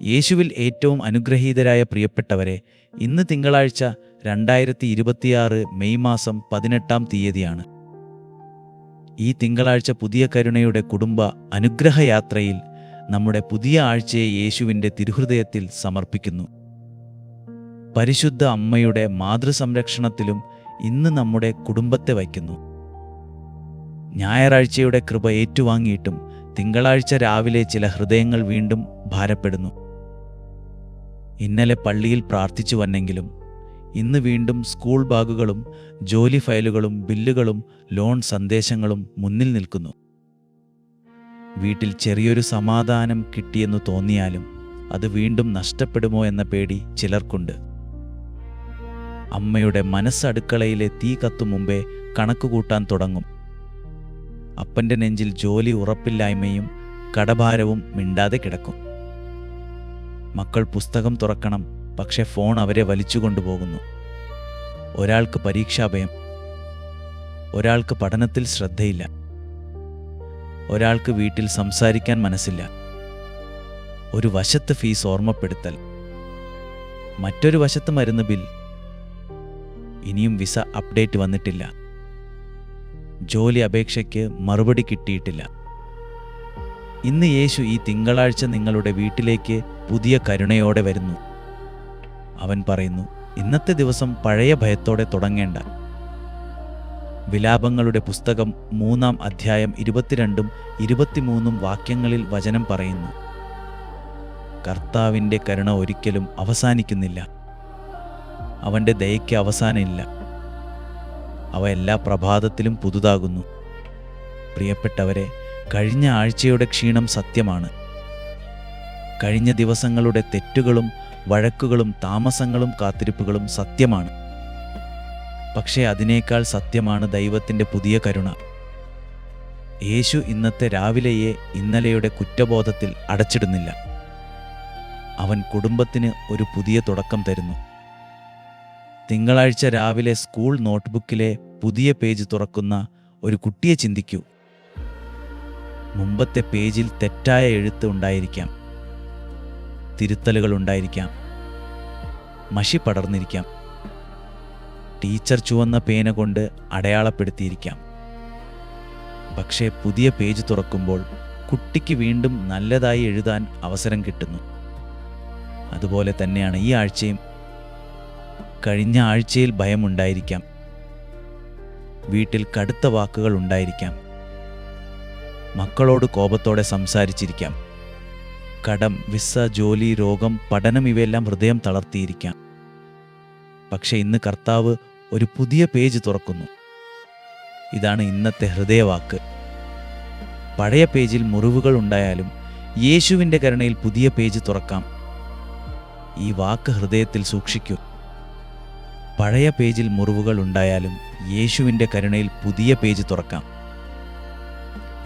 യേശുവിൽ ഏറ്റവും അനുഗ്രഹീതരായ പ്രിയപ്പെട്ടവരെ, ഇന്ന് തിങ്കളാഴ്ച 2026 മെയ് മാസം 18-ാം തീയതിയാണ്. ഈ തിങ്കളാഴ്ച പുതിയ കരുണയുടെ കുടുംബ അനുഗ്രഹയാത്രയിൽ നമ്മുടെ പുതിയ ആഴ്ചയെ യേശുവിൻ്റെ തിരുഹൃദയത്തിൽ സമർപ്പിക്കുന്നു. പരിശുദ്ധ അമ്മയുടെ മാതൃസംരക്ഷണത്തിലും ഇന്ന് നമ്മുടെ കുടുംബത്തെ വയ്ക്കുന്നു. ഞായറാഴ്ചയുടെ കൃപ ഏറ്റുവാങ്ങിയിട്ടും തിങ്കളാഴ്ച രാവിലെ ചില ഹൃദയങ്ങൾ വീണ്ടും ഭാരപ്പെടുന്നു. ഇന്നലെ പള്ളിയിൽ പ്രാർത്ഥിച്ചു വന്നെങ്കിലും ഇന്ന് വീണ്ടും സ്കൂൾ ബാഗുകളും ജോലി ഫയലുകളും ബില്ലുകളും ലോൺ സന്ദേശങ്ങളും മുന്നിൽ നിൽക്കുന്നു. വീട്ടിൽ ചെറിയൊരു സമാധാനം കിട്ടിയെന്നു തോന്നിയാലും അത് വീണ്ടും നഷ്ടപ്പെടുമോ എന്ന പേടി ചിലർക്കുണ്ട്. അമ്മയുടെ മനസ്സടുക്കളയിലെ തീ കത്തും മുമ്പേ കണക്കുകൂട്ടാൻ തുടങ്ങും. അപ്പൻ്റെ നെഞ്ചിൽ ജോലി ഉറപ്പില്ലായ്മയും കടഭാരവും മിണ്ടാതെ കിടക്കും. മക്കൾ പുസ്തകം തുറക്കണം, പക്ഷെ ഫോൺ അവരെ വലിച്ചുകൊണ്ടുപോകുന്നു. ഒരാൾക്ക് പരീക്ഷാഭയം, ഒരാൾക്ക് പഠനത്തിൽ ശ്രദ്ധയില്ല, ഒരാൾക്ക് വീട്ടിൽ സംസാരിക്കാൻ മനസ്സില്ല. ഒരു വശത്ത് ഫീസ് ഓർമ്മപ്പെടുത്തൽ, മറ്റൊരു വശത്ത് മരുന്ന് ബിൽ. ഇനിയും വിസ അപ്ഡേറ്റ് വന്നിട്ടില്ല. ജോലി അപേക്ഷയ്ക്ക് മറുപടി കിട്ടിയിട്ടില്ല. ഇന്ന് യേശു ഈ തിങ്കളാഴ്ച നിങ്ങളുടെ വീട്ടിലേക്ക് പുതിയ കരുണയോടെ വരുന്നു. അവൻ പറയുന്നു, ഇന്നത്തെ ദിവസം പഴയ ഭയത്തോടെ തുടങ്ങേണ്ട. വിലാപങ്ങളുടെ പുസ്തകം 3-ാം അധ്യായം 22-ഉം 23-ഉം വാക്യങ്ങളിൽ വചനം പറയുന്നു, കർത്താവിൻ്റെ കരുണ ഒരിക്കലും അവസാനിക്കുന്നില്ല. അവൻ്റെ ദയയ്ക്ക് അവസാനമില്ല. അവ എല്ലാ പ്രഭാതത്തിലും പുതുതാകുന്നു. പ്രിയപ്പെട്ടവരെ, കഴിഞ്ഞ ആഴ്ചയുടെ ക്ഷീണം സത്യമാണ്. കഴിഞ്ഞ ദിവസങ്ങളുടെ തെറ്റുകളും വഴക്കുകളും താമസങ്ങളും കാത്തിരിപ്പുകളും സത്യമാണ്. പക്ഷേ അതിനേക്കാൾ സത്യമാണ് ദൈവത്തിൻ്റെ പുതിയ കരുണ. യേശു ഇന്നത്തെ രാവിലെയെ ഇന്നലെയുടെ കുറ്റബോധത്തിൽ അടച്ചിടുന്നില്ല. അവൻ കുടുംബത്തിന് ഒരു പുതിയ തുടക്കം തരുന്നു. തിങ്കളാഴ്ച രാവിലെ സ്കൂൾ നോട്ട്ബുക്കിലെ പുതിയ പേജ് തുറക്കുന്ന ഒരു കുട്ടിയെ ചിന്തിക്കൂ. മുമ്പത്തെ പേജിൽ തെറ്റായ എഴുത്ത് ഉണ്ടായിരിക്കാം, തിരുത്തലുകൾ ഉണ്ടായിരിക്കാം, മഷി പടർന്നിരിക്കാം, ടീച്ചർ ചുവന്ന പേന കൊണ്ട് അടയാളപ്പെടുത്തിയിരിക്കാം. പക്ഷേ പുതിയ പേജ് തുറക്കുമ്പോൾ കുട്ടിക്ക് വീണ്ടും നല്ലതായി എഴുതാൻ അവസരം കിട്ടുന്നു. അതുപോലെ തന്നെയാണ് ഈ ആഴ്ചയും. കഴിഞ്ഞ ആഴ്ചയിൽ ഭയമുണ്ടായിരിക്കാം, വീട്ടിൽ കടുത്ത വാക്കുകൾ ഉണ്ടായിരിക്കാം, മക്കളോട് കോപത്തോടെ സംസാരിച്ചിരിക്കാം, കടം, വിസ, ജോലി, രോഗം, പഠനം ഇവയെല്ലാം ഹൃദയം തളർത്തിയിരിക്കാം. പക്ഷെ ഇന്ന് കർത്താവ് ഒരു പുതിയ പേജ് തുറക്കുന്നു. ഇതാണ് ഇന്നത്തെ ഹൃദയവാക്ക്. പഴയ പേജിൽ മുറിവുകൾ ഉണ്ടായാലും യേശുവിൻ്റെ കരുണയിൽ പുതിയ പേജ് തുറക്കാം. ഈ വാക്ക് ഹൃദയത്തിൽ സൂക്ഷിക്കൂ. പഴയ പേജിൽ മുറിവുകൾ ഉണ്ടായാലും യേശുവിൻ്റെ കരുണയിൽ പുതിയ പേജ് തുറക്കാം.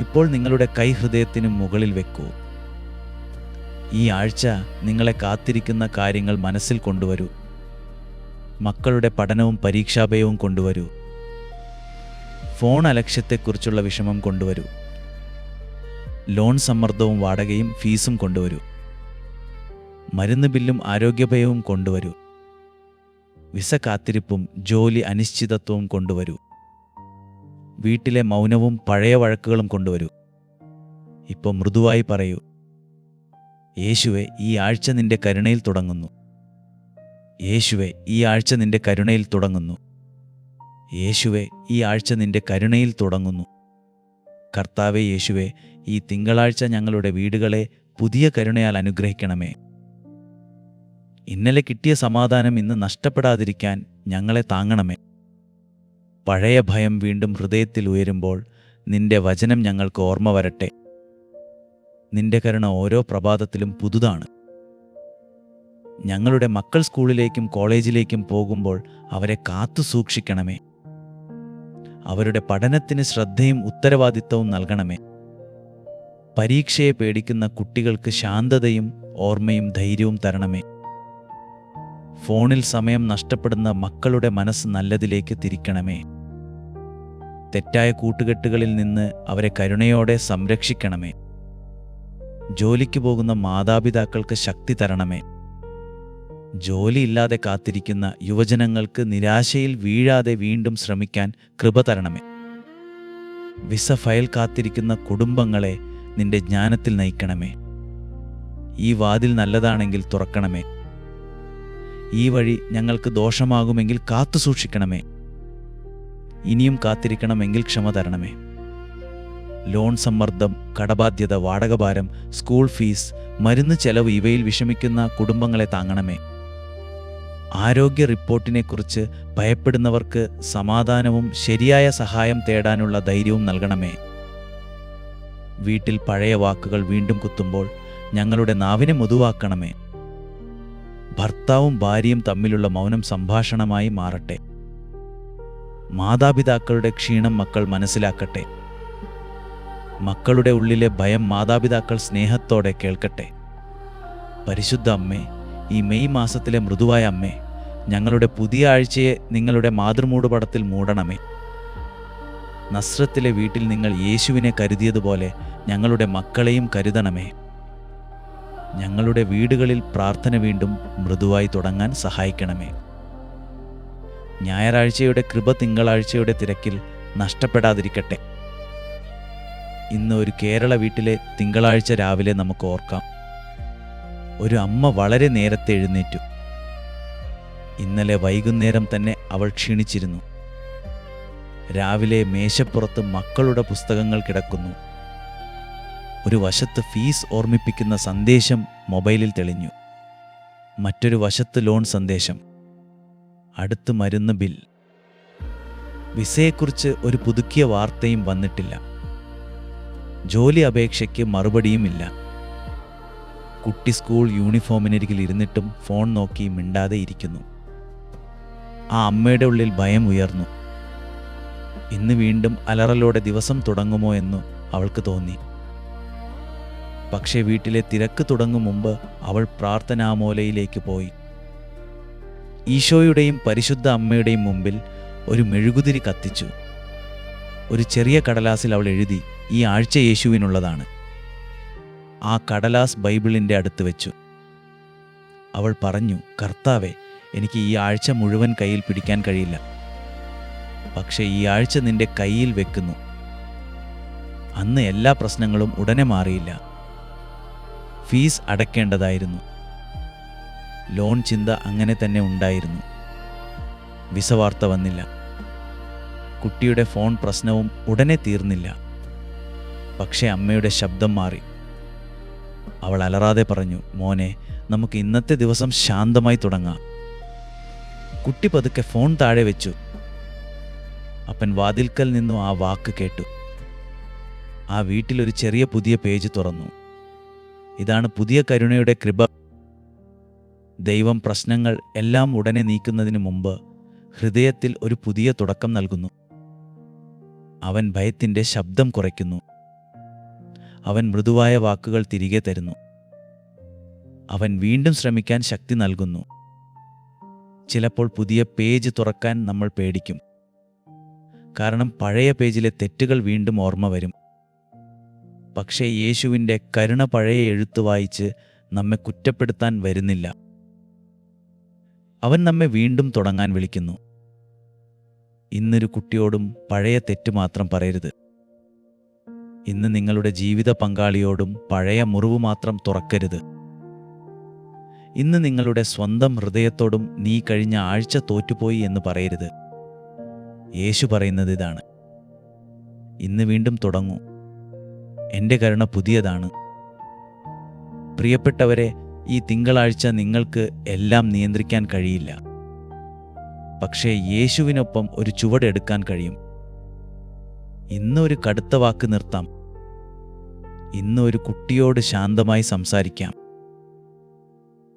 ഇപ്പോൾ നിങ്ങളുടെ കൈ ഹൃദയത്തിന് മുകളിൽ വെക്കൂ. ഈ ആഴ്ച നിങ്ങളെ കാത്തിരിക്കുന്ന കാര്യങ്ങൾ മനസ്സിൽ കൊണ്ടുവരൂ. മക്കളുടെ പഠനവും പരീക്ഷാഭയവും കൊണ്ടുവരൂ. ഫോൺ അലക്ഷ്യത്തെക്കുറിച്ചുള്ള വിഷമം കൊണ്ടുവരൂ. ലോൺ സമ്മർദ്ദവും വാടകയും ഫീസും കൊണ്ടുവരൂ. മരുന്ന് ബില്ലും ആരോഗ്യഭയവും കൊണ്ടുവരൂ. വിസ കാത്തിരിപ്പും ജോലി അനിശ്ചിതത്വവും കൊണ്ടുവരൂ. വീട്ടിലെ മൗനവും പഴയ വഴക്കുകളും കൊണ്ടുവരൂ. ഇപ്പോൾ മൃദുവായി പറയൂ, യേശുവേ, ഈ ആഴ്ച നിന്റെ കരുണയിൽ തുടങ്ങുന്നു. യേശുവേ, ഈ ആഴ്ച നിന്റെ കരുണയിൽ തുടങ്ങുന്നു. യേശുവേ, ഈ ആഴ്ച നിന്റെ കരുണയിൽ തുടങ്ങുന്നു. കർത്താവേ യേശുവേ, ഈ തിങ്കളാഴ്ച ഞങ്ങളുടെ വീടുകളെ പുതിയ കരുണയാൽ അനുഗ്രഹിക്കണമേ. ഇന്നലെ കിട്ടിയ സമാധാനം ഇന്ന് നഷ്ടപ്പെടാതിരിക്കാൻ ഞങ്ങളെ താങ്ങണമേ. പഴയ ഭയം വീണ്ടും ഹൃദയത്തിൽ ഉയരുമ്പോൾ നിന്റെ വചനം ഞങ്ങൾക്ക് ഓർമ്മ വരട്ടെ. നിന്റെ കരുണ ഓരോ പ്രഭാതത്തിലും പുതുതാണ്. ഞങ്ങളുടെ മക്കൾ സ്കൂളിലേക്കും കോളേജിലേക്കും പോകുമ്പോൾ അവരെ കാത്തു സൂക്ഷിക്കണമേ. അവരുടെ പഠനത്തിന് ശ്രദ്ധയും ഉത്തരവാദിത്തവും നൽകണമേ. പരീക്ഷയെ പേടിക്കുന്ന കുട്ടികൾക്ക് ശാന്തതയും ഓർമ്മയും ധൈര്യവും തരണമേ. ഫോണിൽ സമയം നഷ്ടപ്പെടുന്ന മക്കളുടെ മനസ്സ് നല്ലതിലേക്ക് തിരിക്കണമേ. തെറ്റായ കൂട്ടുകെട്ടുകളിൽ നിന്ന് അവരെ കരുണയോടെ സംരക്ഷിക്കണമേ. ജോലിക്ക് പോകുന്ന മാതാപിതാക്കൾക്ക് ശക്തി തരണമേ. ജോലിയില്ലാതെ കാത്തിരിക്കുന്ന യുവജനങ്ങൾക്ക് നിരാശയിൽ വീഴാതെ വീണ്ടും ശ്രമിക്കാൻ കൃപ തരണമേ. വിസ ഫയൽ കാത്തിരിക്കുന്ന കുടുംബങ്ങളെ നിന്റെ ജ്ഞാനത്തിൽ നയിക്കണമേ. ഈ വാതിൽ നല്ലതാണെങ്കിൽ തുറക്കണമേ. ഈ വഴി ഞങ്ങൾക്ക് ദോഷമാകുമെങ്കിൽ കാത്തു സൂക്ഷിക്കണമേ. ഇനിയും കാത്തിരിക്കണമെങ്കിൽ ക്ഷമ തരണമേ. ലോൺ സമ്മർദ്ദം, കടബാധ്യത, വാടകഭാരം, സ്കൂൾ ഫീസ്, മരുന്ന് ചെലവ് ഇവയിൽ വിഷമിക്കുന്ന കുടുംബങ്ങളെ താങ്ങണമേ. ആരോഗ്യ റിപ്പോർട്ടിനെക്കുറിച്ച് ഭയപ്പെടുന്നവർക്ക് സമാധാനവും ശരിയായ സഹായം തേടാനുള്ള ധൈര്യവും നൽകണമേ. വീട്ടിൽ പഴയ വാക്കുകൾ വീണ്ടും കുത്തുമ്പോൾ ഞങ്ങളുടെ നാവിനെ മൃദുവാക്കണമേ. ഭർത്താവും ഭാര്യയും തമ്മിലുള്ള മൗനം സംഭാഷണമായി മാറട്ടെ. മാതാപിതാക്കളുടെ ക്ഷീണം മക്കൾ മനസ്സിലാക്കട്ടെ. മക്കളുടെ ഉള്ളിലെ ഭയം മാതാപിതാക്കൾ സ്നേഹത്തോടെ കേൾക്കട്ടെ. പരിശുദ്ധ അമ്മേ, ഈ മെയ് മാസത്തിലെ മൃദുവായ അമ്മേ, ഞങ്ങളുടെ പുതിയ ആഴ്ചയെ നിങ്ങളുടെ മാതൃമൂടുപടത്തിൽ മൂടണമേ. നസ്രത്തിലെ വീട്ടിൽ നിങ്ങൾ യേശുവിനെ കരുതിയതുപോലെ ഞങ്ങളുടെ മക്കളെയും കരുതണമേ. ഞങ്ങളുടെ വീടുകളിൽ പ്രാർത്ഥന വീണ്ടും മൃദുവായി തുടങ്ങാൻ സഹായിക്കണമേ. ഞായറാഴ്ചയുടെ കൃപ തിങ്കളാഴ്ചയുടെ തിരക്കിൽ നഷ്ടപ്പെടാതിരിക്കട്ടെ. ഇന്ന് ഒരു കേരള വീട്ടിലെ തിങ്കളാഴ്ച രാവിലെ നമുക്ക് ഓർക്കാം. ഒരു അമ്മ വളരെ നേരത്തെ എഴുന്നേറ്റു. ഇന്നലെ വൈകുന്നേരം തന്നെ അവൾ ക്ഷീണിച്ചിരുന്നു. രാവിലെ മേശപ്പുറത്ത് മക്കളുടെ പുസ്തകങ്ങൾ കിടക്കുന്നു. ഒരു വശത്ത് ഫീസ് ഓർമ്മിപ്പിക്കുന്ന സന്ദേശം മൊബൈലിൽ തെളിഞ്ഞു. മറ്റൊരു വശത്ത് ലോൺ സന്ദേശം, അടുത്ത് മരുന്ന് ബിൽ. വിസയെക്കുറിച്ച് ഒരു പുതുക്കിയ വാർത്തയും വന്നിട്ടില്ല. ജോലി അപേക്ഷയ്ക്ക് മറുപടിയുമില്ല. കുട്ടി സ്കൂൾ യൂണിഫോമിനരികിൽ ഇരുന്നിട്ടും ഫോൺ നോക്കി മിണ്ടാതെ ഇരിക്കുന്നു. ആ അമ്മയുടെ ഉള്ളിൽ ഭയം ഉയർന്നു. ഇന്ന് വീണ്ടും അലറലോടെ ദിവസം തുടങ്ങുമോ എന്നു അവൾക്ക് തോന്നി. പക്ഷേ വീട്ടിലെ തിരക്ക് തുടങ്ങും മുമ്പ് അവൾ പ്രാർത്ഥനാമൂലയിലേക്ക് പോയി. ഈശോയുടെയും പരിശുദ്ധ അമ്മയുടെയും മുമ്പിൽ ഒരു മെഴുകുതിരി കത്തിച്ചു. ഒരു ചെറിയ കടലാസിൽ അവൾ എഴുതി, ഈ ആഴ്ച യേശുവിനുള്ളതാണ്. ആ കടലാസ് ബൈബിളിൻ്റെ അടുത്ത് വെച്ചു. അവൾ പറഞ്ഞു, കർത്താവേ, എനിക്ക് ഈ ആഴ്ച മുഴുവൻ കയ്യിൽ പിടിക്കാൻ കഴിയില്ല. പക്ഷേ ഈ ആഴ്ച നിന്റെ കയ്യിൽ വെക്കുന്നു. അന്ന് എല്ലാ പ്രശ്നങ്ങളും ഉടനെ മാറിയില്ല. ഫീസ് അടയ്ക്കേണ്ടതായിരുന്നു. ലോൺ ചിന്ത അങ്ങനെ തന്നെ ഉണ്ടായിരുന്നു. വിസ വാർത്ത വന്നില്ല. കുട്ടിയുടെ ഫോൺ പ്രശ്നവും ഉടനെ തീർന്നില്ല. പക്ഷേ അമ്മയുടെ ശബ്ദം മാറി. അവൾ അലറാതെ പറഞ്ഞു, മോനെ, നമുക്ക് ഇന്നത്തെ ദിവസം ശാന്തമായി തുടങ്ങാം. കുട്ടി പതുക്കെ ഫോൺ താഴെ വെച്ചു. അപ്പൻ വാതിൽക്കൽ നിന്നും ആ വാക്ക് കേട്ടു. ആ വീട്ടിലൊരു ചെറിയ പുതിയ പേജ് തുറന്നു. ഇതാണ് പുതിയ കരുണയുടെ കൃപ. ദൈവം പ്രശ്നങ്ങൾ എല്ലാം ഉടനെ നീക്കുന്നതിന് മുമ്പ് ഹൃദയത്തിൽ ഒരു പുതിയ തുടക്കം നൽകുന്നു. അവൻ ഭയത്തിൻ്റെ ശബ്ദം കുറയ്ക്കുന്നു. അവൻ മൃദുവായ വാക്കുകൾ തിരികെ തരുന്നു. അവൻ വീണ്ടും ശ്രമിക്കാൻ ശക്തി നൽകുന്നു. ചിലപ്പോൾ പുതിയ പേജ് തുറക്കാൻ നമ്മൾ പേടിക്കും. കാരണം പഴയ പേജിലെ തെറ്റുകൾ വീണ്ടും ഓർമ്മ വരും. പക്ഷേ യേശുവിൻ്റെ കരുണ പഴയ എഴുത്ത് വായിച്ച് നമ്മെ കുറ്റപ്പെടുത്താൻ വരുന്നില്ല. അവൻ നമ്മെ വീണ്ടും തുടങ്ങാൻ വിളിക്കുന്നു. ഇന്നൊരു കുട്ടിയോടും പഴയ തെറ്റ് മാത്രം പറയരുത്. ഇന്ന് നിങ്ങളുടെ ജീവിത പങ്കാളിയോടും പഴയ മുറിവ് മാത്രം തുറക്കരുത്. ഇന്ന് നിങ്ങളുടെ സ്വന്തം ഹൃദയത്തോടും നീ കഴിഞ്ഞ ആഴ്ച തോറ്റുപോയി എന്ന് പറയരുത്. യേശു പറയുന്നത് ഇതാണ്, ഇന്ന് വീണ്ടും തുടങ്ങൂ. എൻ്റെ കരുണ പുതിയതാണ്. പ്രിയപ്പെട്ടവരെ, ഈ തിങ്കളാഴ്ച നിങ്ങൾക്ക് എല്ലാം നിയന്ത്രിക്കാൻ കഴിയില്ല. പക്ഷേ യേശുവിനൊപ്പം ഒരു ചുവടെടുക്കാൻ കഴിയും. ഇന്ന് ഒരു കടുത്ത വാക്ക് നിർത്താം. ഇന്ന് ഒരു കുട്ടിയോട് ശാന്തമായി സംസാരിക്കാം.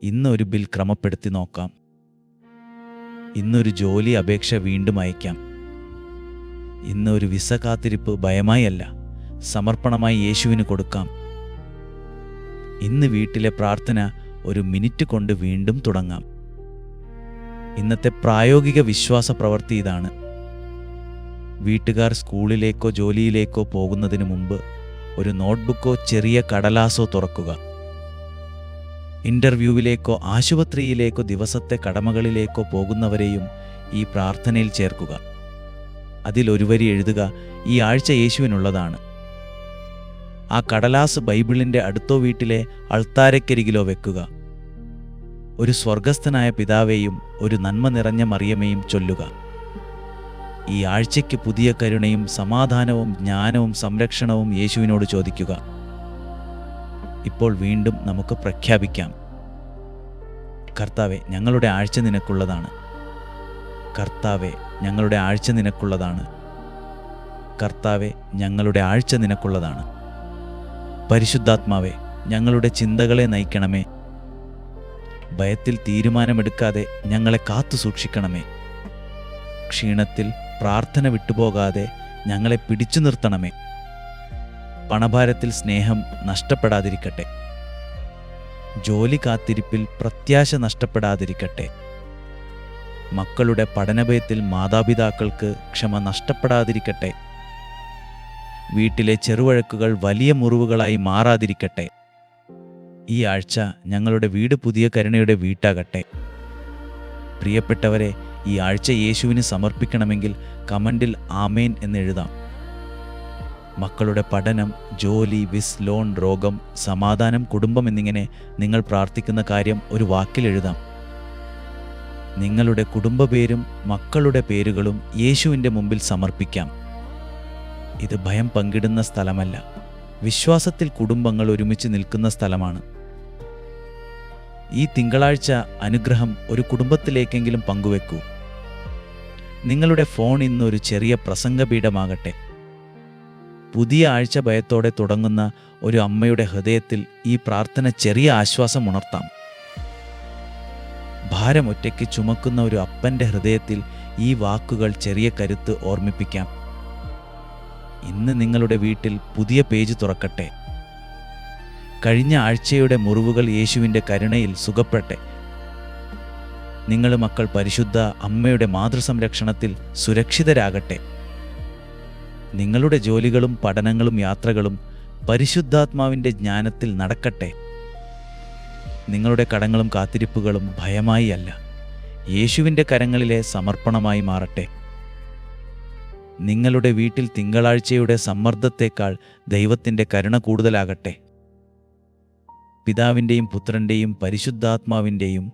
ഇന്ന് ഒരു ബിൽ ക്രമപ്പെടുത്തി നോക്കാം. ഇന്നൊരു ജോലി അപേക്ഷ വീണ്ടും അയക്കാം. ഇന്ന് ഒരു വിസ കാത്തിരിപ്പ് ഭയമായി അല്ല, സമർപ്പണമായി യേശുവിന് കൊടുക്കാം. ഇന്ന് വീട്ടിലെ പ്രാർത്ഥന ഒരു മിനിറ്റ് കൊണ്ട് വീണ്ടും തുടങ്ങാം. ഇന്നത്തെ പ്രായോഗിക വിശ്വാസ പ്രവൃത്തി ഇതാണ്. വീട്ടുകാർ സ്കൂളിലേക്കോ ജോലിയിലേക്കോ പോകുന്നതിന് മുമ്പ് ഒരു നോട്ട്ബുക്കോ ചെറിയ കടലാസോ തുറക്കുക. ഇൻ്റർവ്യൂവിലേക്കോ ആശുപത്രിയിലേക്കോ ദിവസത്തെ കടമകളിലേക്കോ പോകുന്നവരെയും ഈ പ്രാർത്ഥനയിൽ ചേർക്കുക. അതിലൊരു വരി എഴുതുക, ഈ ആഴ്ച യേശുവിനുള്ളതാണ്. ആ കടലാസ് ബൈബിളിൻ്റെ അടുത്തോ വീട്ടിലെ അൾത്താരക്കരികിലോ വെക്കുക. ഒരു സ്വർഗസ്ഥനായ പിതാവേയും ഒരു നന്മ നിറഞ്ഞ മറിയമേയും ചൊല്ലുക. ഈ ആഴ്ചയ്ക്ക് പുതിയ കരുണയും സമാധാനവും ജ്ഞാനവും സംരക്ഷണവും യേശുവിനോട് ചോദിക്കുക. ഇപ്പോൾ വീണ്ടും നമുക്ക് പ്രഖ്യാപിക്കാം. കർത്താവേ, ഞങ്ങളുടെ ആഴ്ച നിനക്കുള്ളതാണ്. കർത്താവേ, ഞങ്ങളുടെ ആഴ്ച നിനക്കുള്ളതാണ്. കർത്താവേ, ഞങ്ങളുടെ ആഴ്ച നിനക്കുള്ളതാണ്. പരിശുദ്ധാത്മാവേ, ഞങ്ങളുടെ ചിന്തകളെ നയിക്കണമേ. ഭയത്തിൽ തീരുമാനമെടുക്കാതെ ഞങ്ങളെ കാത്തു സൂക്ഷിക്കണമേ. ക്ഷീണത്തിൽ പ്രാർത്ഥന വിട്ടുപോകാതെ ഞങ്ങളെ പിടിച്ചു നിർത്തണമേ. പണഭാരത്തിൽ സ്നേഹം നഷ്ടപ്പെടാതിരിക്കട്ടെ. ജോലി കാത്തിരിപ്പിൽ പ്രത്യാശ നഷ്ടപ്പെടാതിരിക്കട്ടെ. മക്കളുടെ പഠനഭയത്തിൽ മാതാപിതാക്കൾക്ക് ക്ഷമ നഷ്ടപ്പെടാതിരിക്കട്ടെ. വീട്ടിലെ ചെറുവഴക്കുകൾ വലിയ മുറിവുകളായി മാറാതിരിക്കട്ടെ. ഈ ആഴ്ച ഞങ്ങളുടെ വീട് പുതിയ കരുണയുടെ വീട്ടാകട്ടെ. പ്രിയപ്പെട്ടവരെ, ഈ ആഴ്ച യേശുവിന് സമർപ്പിക്കണമെങ്കിൽ കമൻറ്റിൽ ആമേൻ എന്നെഴുതാം. മക്കളുടെ പഠനം, ജോലി, വിസ്, ലോൺ, രോഗം, സമാധാനം, കുടുംബം എന്നിങ്ങനെ നിങ്ങൾ പ്രാർത്ഥിക്കുന്ന കാര്യം ഒരു വാക്കിൽ എഴുതാം. നിങ്ങളുടെ കുടുംബ പേരും മക്കളുടെ പേരുകളും യേശുവിൻ്റെ മുമ്പിൽ സമർപ്പിക്കാം. ഇത് ഭയം പങ്കിടുന്ന സ്ഥലമല്ല, വിശ്വാസത്തിൽ കുടുംബങ്ങൾ ഒരുമിച്ച് നിൽക്കുന്ന സ്ഥലമാണ്. ഈ തിങ്കളാഴ്ച അനുഗ്രഹം ഒരു കുടുംബത്തിലേക്കെങ്കിലും പങ്കുവെക്കൂ. നിങ്ങളുടെ ഫോൺ ഇന്നൊരു ചെറിയ പ്രസംഗപീഠമാകട്ടെ. പുതിയ ആഴ്ച ഭയത്തോടെ തുടങ്ങുന്ന ഒരു അമ്മയുടെ ഹൃദയത്തിൽ ഈ പ്രാർത്ഥന ചെറിയ ആശ്വാസം ഉണർത്താം. ഭാരം ഒറ്റയ്ക്ക് ചുമക്കുന്ന ഒരു അപ്പൻ്റെ ഹൃദയത്തിൽ ഈ വാക്കുകൾ ചെറിയ കരുത്ത് ഓർമ്മിപ്പിക്കാം. ഇന്ന് നിങ്ങളുടെ വീട്ടിൽ പുതിയ പേജ് തുറക്കട്ടെ. കഴിഞ്ഞ ആഴ്ചയുടെ മുറിവുകൾ യേശുവിൻ്റെ കരുണയിൽ സുഖപ്പെടട്ടെ. നിങ്ങളുടെ മക്കൾ പരിശുദ്ധ അമ്മയുടെ മാതൃസംരക്ഷണത്തിൽ സുരക്ഷിതരാകട്ടെ. നിങ്ങളുടെ ജോലികളും പഠനങ്ങളും യാത്രകളും പരിശുദ്ധാത്മാവിൻ്റെ ജ്ഞാനത്തിൽ നടക്കട്ടെ. നിങ്ങളുടെ കടങ്ങളും കാത്തിരിപ്പുകളും ഭയമായി അല്ല, യേശുവിൻ്റെ കരങ്ങളിലെ സമർപ്പണമായി മാറട്ടെ. നിങ്ങളുടെ വീട്ടിൽ തിങ്കളാഴ്ചയുടെ സമ്മർദ്ദത്തേക്കാൾ ദൈവത്തിൻ്റെ കരുണ കൂടുതലാകട്ടെ. പിതാവിൻ്റെയും പുത്രൻ്റെയും പരിശുദ്ധാത്മാവിൻ്റെയും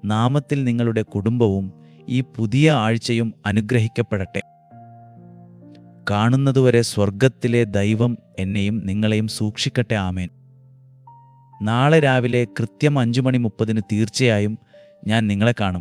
നാമത്തിൽ നിങ്ങളുടെ കുടുംബവും ഈ പുതിയ ആഴ്ചയും അനുഗ്രഹിക്കപ്പെടട്ടെ. കാണുന്നതുവരെ സ്വർഗത്തിലെ ദൈവം എന്നെയും നിങ്ങളെയും സൂക്ഷിക്കട്ടെ. ആമേൻ. നാളെ രാവിലെ കൃത്യം 5:30 തീർച്ചയായും ഞാൻ നിങ്ങളെ കാണും.